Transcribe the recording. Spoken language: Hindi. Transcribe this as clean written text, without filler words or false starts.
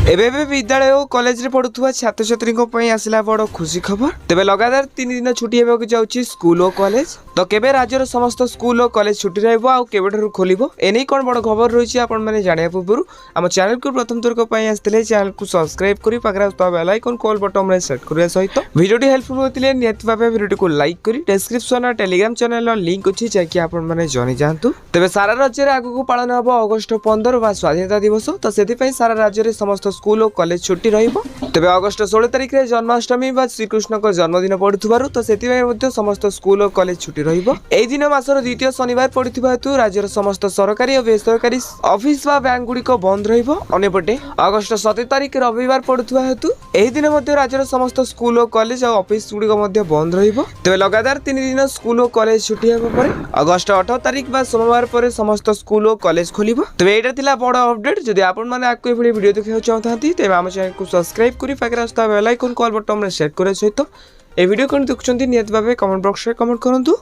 एबे विद्यालय और कॉलेज रे पढ़ुवा छात्र छात्री आसला बड़ खुशी खबर। तेबे लगातार 3 दिन छुट्टी होगा जाउची स्कूल और कॉलेज। तो केबे राज्यर समस्त स्कूल और कॉलेज छुट्टी रहबो आ केबेठारु खोलिबो एनै कोन बड़ खबर रहिछि आपण माने जानिया पूर्व हम चैनल को प्रथम थर आसते चैनल को सब्सक्राइब करी पाखरे बेल आइकन कॉल बटन रे सेट करिया सहित वीडियो हेल्पफुल होतिले नियत भाबे वीडियो को लाइक करी डिस्क्रिप्शन और टेलीग्राम चैनल लिंक अछि जाकि आपण माने जानि जानतु। तेबे सारा राज्य रे आगु को पालन हबो अगस्त 15 बा स्वाधीनता दिवस। तो सेति पई सारा राज्य रे समस्त स्कूल और कॉलेज छुट्टी रहिबो। तेबे अगस्त 16 तारिख रे जन्माष्टमी बा श्रीकृष्ण को जन्मदिन पड़ुथबारु तो सेति पई मध्ये समस्त स्कूल और कॉलेज छुट्टी रहिबो। एई दिन मासर द्वितीय शनिवार पड़ुथबा हेतु राज्यर समस्त सरकारी और बेसरकारी ऑफिस बा बैंक गुडी को बंद रहिबो। अनेपटे अगस्त 17 तारिख रविवार पड़ुथबा हेतु एई दिन मध्ये राज्यर समस्त स्कूल और कॉलेज और ऑफिस गुडी को मध्ये बंद रहिबो। तेबे लगातार 3 दिन स्कूल और कॉलेज छुट्टी हेबा परे अगस्त 18 तारिख बा सोमवार परे समस्त स्कूल और कॉलेज खोलिबो। तेबे एटा थिला बड़ अपडेट। जदि आपण माने आकु एभली वीडियो देखियो चाहतांती तेबे हम चैनल को सब्सक्राइब करी पाखरे आस्ता बेल आइकन कॉल बटन रे सेट करे सहित ए वीडियो कोन देखुचंती नियत भाबे कमेंट बॉक्स रे कमेंट करंतु।